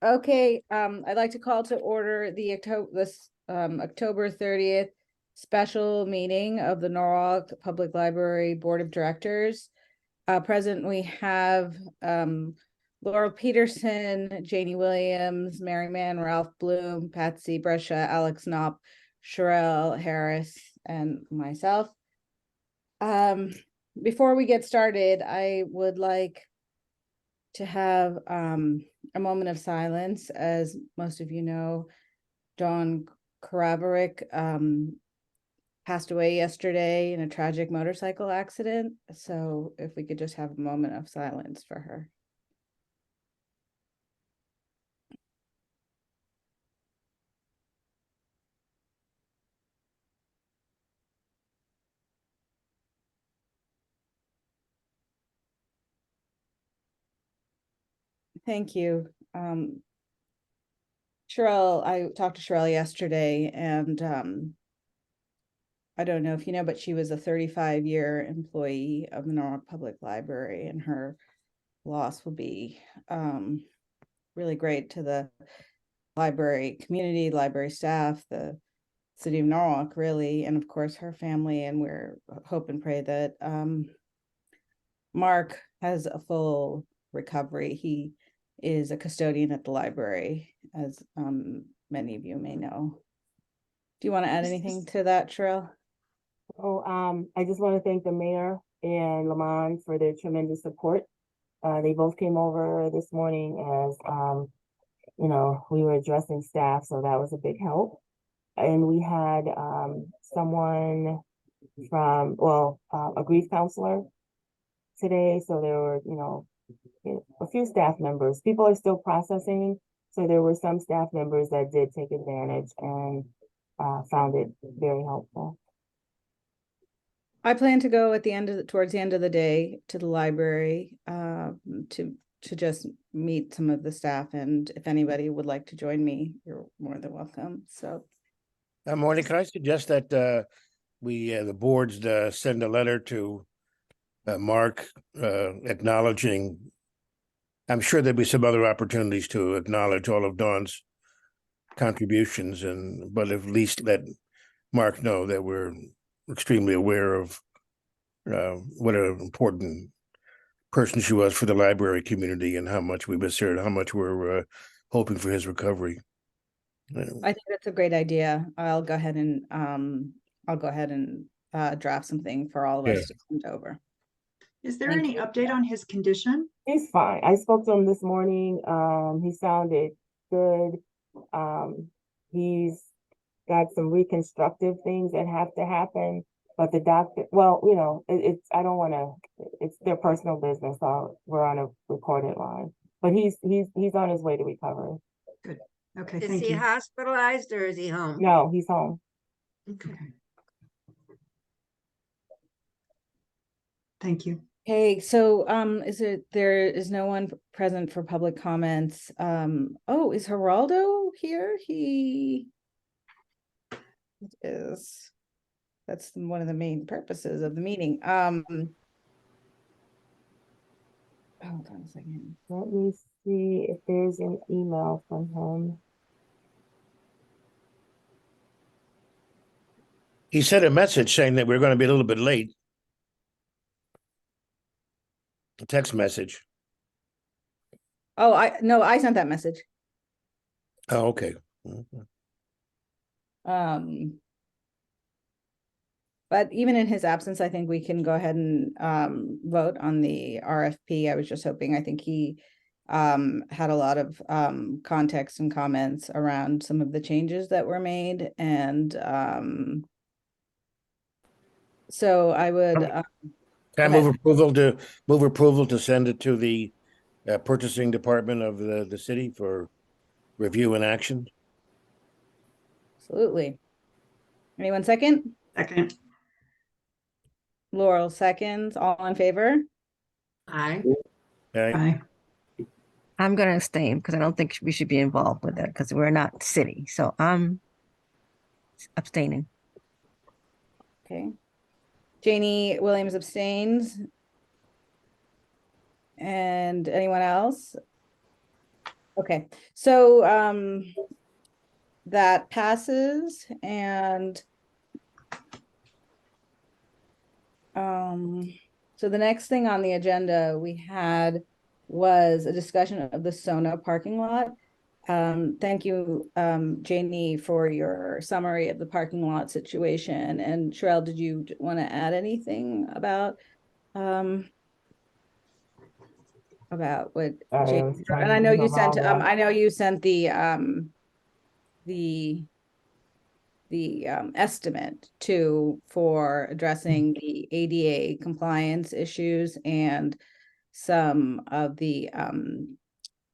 Okay, I'd like to call to order the October 30th special meeting of the Norwalk Public Library Board of Directors. Present we have Laurel Peterson, Janie Williams, Mary Mann, Ralph Bloom, Patsy Brescia, Alex Knopp, Sherelle Harris, and myself. Before we get started, I would like to have a moment of silence. As most of you know, Dawn Karabarik passed away yesterday in a tragic motorcycle accident. So if we could just have a moment of silence for her. Thank you. Sherelle, I talked to Sherelle yesterday, and I don't know if you know, but she was a 35-year employee of the Norwalk Public Library, and her loss will be really great to the library community, library staff, the city of Norwalk, really, and of course her family. And we're hope and pray that Mark has a full recovery. He is a custodian at the library, as many of you may know. Do you want to add anything to that, Sherelle? I just want to thank the mayor and Lamont for their tremendous support. They both came over this morning as, we were addressing staff, so that was a big help. And we had someone from, a grief counselor today. So there were, a few staff members. People are still processing. So there were some staff members that did take advantage and found it very helpful. I plan to go at the end of towards the end of the day to the library to just meet some of the staff, and if anybody would like to join me, you're more than welcome. So, Morning, can I suggest that the boards send a letter to Mark acknowledging? I'm sure there'll be some other opportunities to acknowledge all of Dawn's contributions, but at least let Mark know that we're extremely aware of what an important person she was for the library community and how much we miss her and how much we're hoping for his recovery. I think that's a great idea. I'll go ahead and draft something for all of us to send over. Is there any update on his condition? He's fine. I spoke to him this morning. He sounded good. He's got some reconstructive things that have to happen, but the doctor, I don't want to, it's their personal business, so we're on a recorded line, but he's on his way to recovery. Good. Okay, Is thank he you. hospitalized or is he home? No, he's home. Okay. Thank you. Okay, so there is no one present for public comments. Oh, is Geraldo here? He is. That's one of the main purposes of the meeting. Hold on a second. Let me see if there's an email from him. He sent a message saying that we're going to be a little bit late. A text message. Oh, I sent that message. Oh, okay. But even in his absence, I think we can go ahead and vote on the RFP. I was just hoping, I think he had a lot of context and comments around some of the changes that were made. And so I would Can I move approval to send it to the purchasing department of the city for review and action? Absolutely. Anyone second? Second. Laurel seconds. All in favor? Aye. Okay. Bye. I'm going to abstain because I don't think we should be involved with that because we're not city. So I'm abstaining. Okay. Janie Williams abstains. And anyone else? Okay, so that passes and so the next thing on the agenda we had was a discussion of the Sona parking lot. Thank you, Janie, for your summary of the parking lot situation. And Sherelle, did you want to add anything about what Sorry, I Janie, was trying and to I know move you sent, around. I know you sent the estimate for addressing the ADA compliance issues and some of the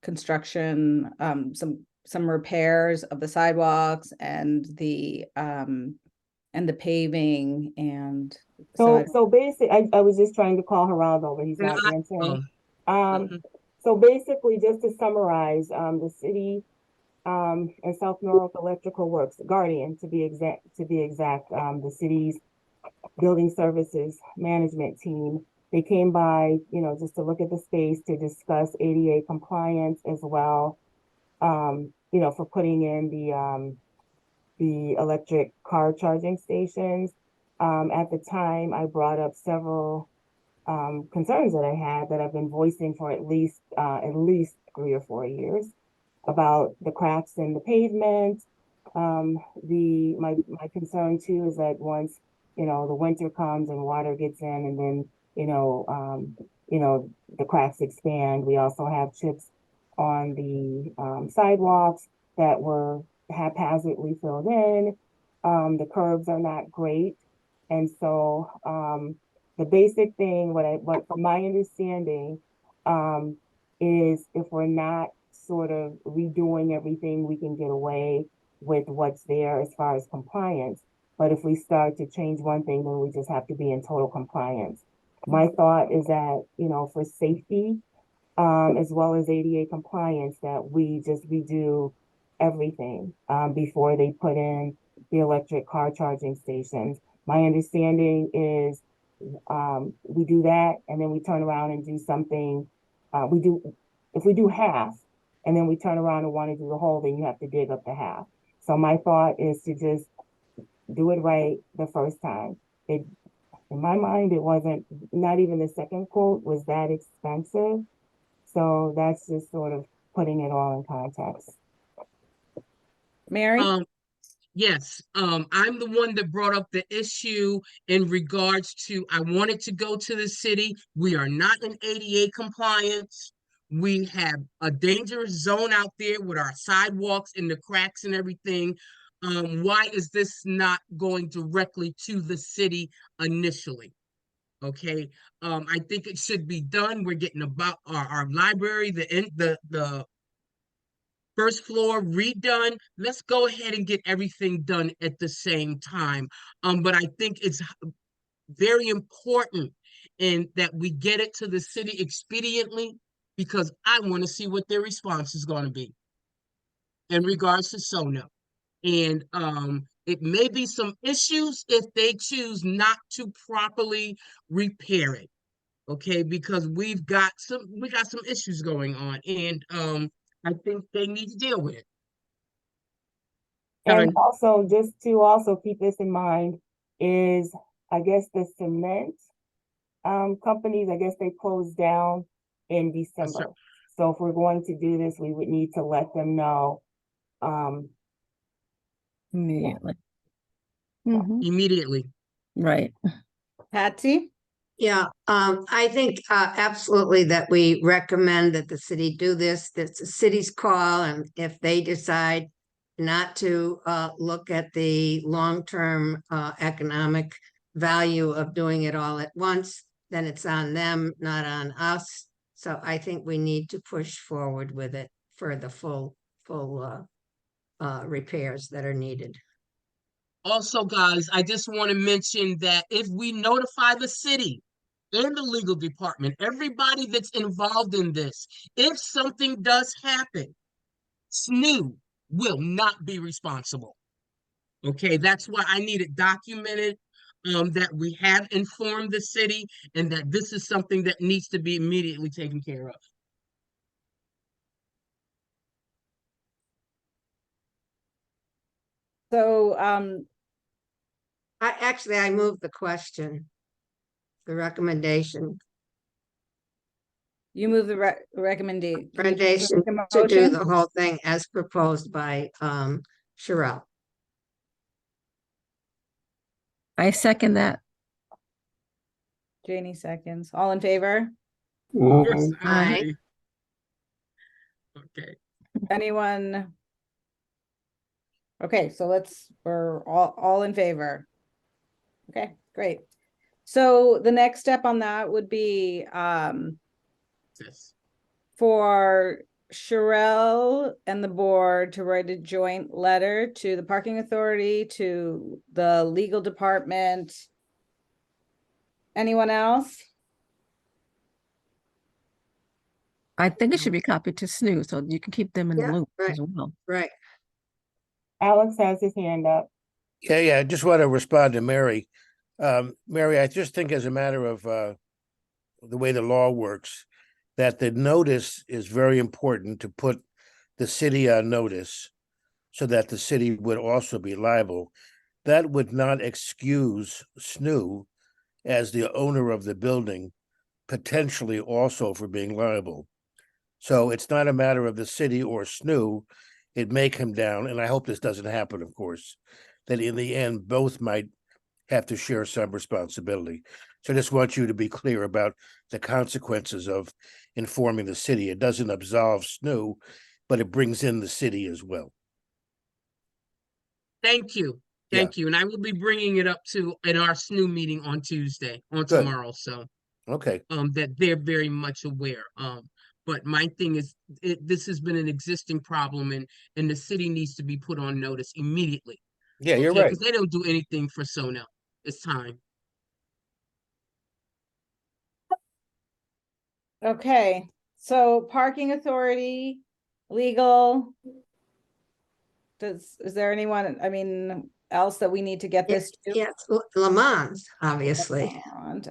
construction, some repairs of the sidewalks and the paving and So basic, I was just trying to call Geraldo, but he's not Not, answering. oh, Um, mhm. so basically, just to summarize, the city and South Norfolk Electrical Works, Guardian to be exact, the city's building services management team. They came by, just to look at the space to discuss ADA compliance as well. For putting in the electric car charging stations. At the time, I brought up several concerns that I had that I've been voicing for at least 3 or 4 years about the cracks in the pavement. My concern too is that once the winter comes and water gets in, and then the cracks expand. We also have chips on the sidewalks that were haphazardly filled in. The curbs are not great, and so the basic thing, what from my understanding, is if we're not sort of redoing everything, we can get away with what's there as far as compliance. But if we start to change one thing, then we just have to be in total compliance. My thought is that, for safety, as well as ADA compliance, that we just redo everything before they put in the electric car charging stations. My understanding is we do that and then we turn around and do something. If we do half and then we turn around and want to do the whole, then you have to dig up the half. So my thought is to just do it right the first time. In my mind, it wasn't, not even the second quote was that expensive. So that's just sort of putting it all in context. Mary? Yes, I'm the one that brought up the issue in regards to, I wanted to go to the city. We are not in ADA compliance. We have a dangerous zone out there with our sidewalks and the cracks and everything. Why is this not going directly to the city initially? Okay, I think it should be done. We're getting about our library, the first floor redone. Let's go ahead and get everything done at the same time. But I think it's very important in that we get it to the city expediently, because I want to see what their response is going to be in regards to Sona. And it may be some issues if they choose not to properly repair it. Okay, because we got some issues going on, and I think they need to deal with it. And Karen? also, just to also keep this in mind, is I guess the cement companies, I guess they closed down in Yes, sir. December. So if we're going to do this, we would need to let them know. Immediately. Mhm. Immediately. Right. Patsy? Yeah, I think absolutely that we recommend that the city do this. That's the city's call, and if they decide not to look at the long-term economic value of doing it all at once, then it's on them, not on us. So I think we need to push forward with it for the full repairs that are needed. Also, guys, I just want to mention that if we notify the city and the legal department, everybody that's involved in this, if something does happen, SNU will not be responsible. Okay, that's why I need it documented, that we have informed the city and that this is something that needs to be immediately taken care of. So, I moved the question, the recommendation, you move the recommendation. recommendation to do the whole thing as proposed by, Sherelle. I second that. Janie seconds. All in favor? Yes, Aye. Okay, Anyone? Okay, so we're all in favor. Okay, great. So the next step on that would be, yes. for Sherelle and the board to write a joint letter to the parking authority, to the legal department. Anyone else? I think it should be copied to SNU so you can keep them in the Yeah, loop right. as well. Right. Alex has his hand up. Yeah, I just want to respond to Mary. Mary, I just think as a matter of the way the law works, that the notice is very important to put the city on notice so that the city would also be liable. That would not excuse SNU as the owner of the building potentially also for being liable. So it's not a matter of the city or SNU. It may come down, and I hope this doesn't happen, of course, that in the end, both might have to share some responsibility. So I just want you to be clear about the consequences of informing the city. It doesn't absolve SNU, but it brings in the city as well. Thank you. Yeah. Thank you. And I will be bringing it up in our SNU meeting on Tuesday, on Good. tomorrow. So, Okay, that they're very much aware. But my thing is, this has been an existing problem and the city needs to be put on notice immediately. yeah, you're Okay, right. because they don't do anything for Sono. It's time. Okay, so parking authority, legal. Is there anyone, I mean, else that we need to get this to? Yes, Lamont, obviously. And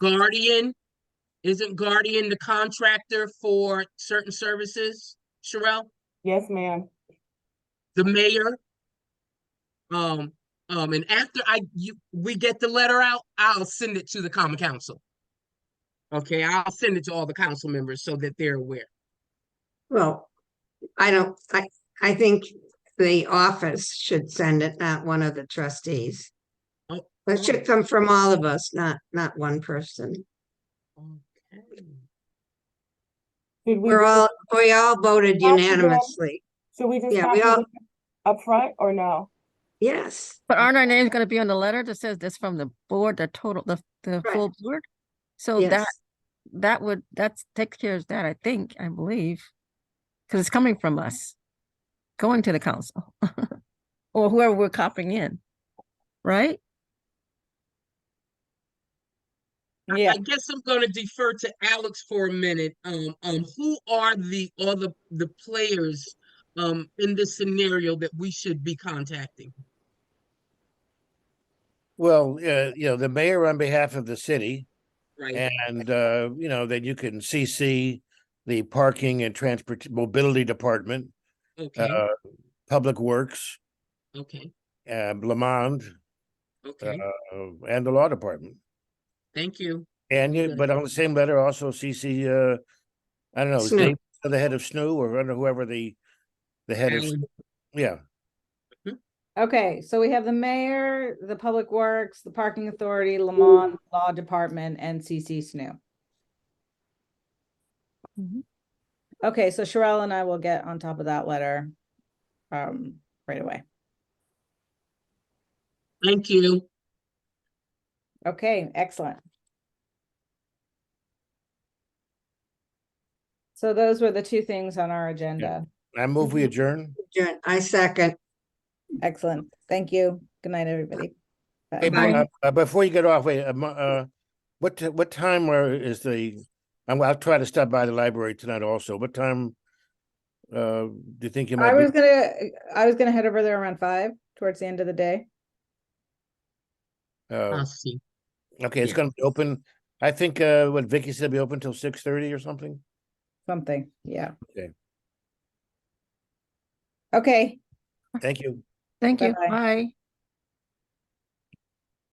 Guardian, isn't Guardian the contractor for certain services, Sherelle? Yes, ma'am. The mayor? And after we get the letter out, I'll send it to the common council. Okay, I'll send it to all the council members so that they're aware. Well, I think the office should send it, not one of the trustees. Oh, It should come from all of us, not one person. okay. Should we We just- all voted Copy them. unanimously. Should we just Yeah, we copy all, them up front or no? yes, But aren't our names gonna be on the letter that says this from the board, the total, the Right. full board? So yes. that takes care of that, I believe. Because it's coming from us, going to the council. Or whoever we're copying in, right? yeah, I guess I'm gonna defer to Alex for a minute. Who are all the players in this scenario that we should be contacting? Well, the mayor on behalf of the city, Right, and then you can CC the parking and transport mobility department, okay, public works, okay, Lamond, okay, and the law department. thank you. And Good. but on the same letter, also CC, I don't know, is SNU. Dave the head of SNU or under whoever the head of, Alan, yeah. okay, so we have the mayor, the public works, the parking authority, Lamont Law Department, and CC SNU. Mhm. Okay, so Sherelle and I will get on top of that letter right away. Thank you. Okay, excellent. So those were the two things on our agenda. I move we adjourn. I second. Excellent. Thank you. Good night, everybody. Hey, Bye. before you get off, wait, what time is I'll try to stop by the library tonight also. What time do you think you I might be? was gonna head over there around 5 towards the end of the day. I'll see. Okay, it's yeah. gonna be open. I think what Vicky said, be open till 6:30 or something. Something, yeah. Okay. Okay, Thank you. Thank you. Bye-bye. Bye.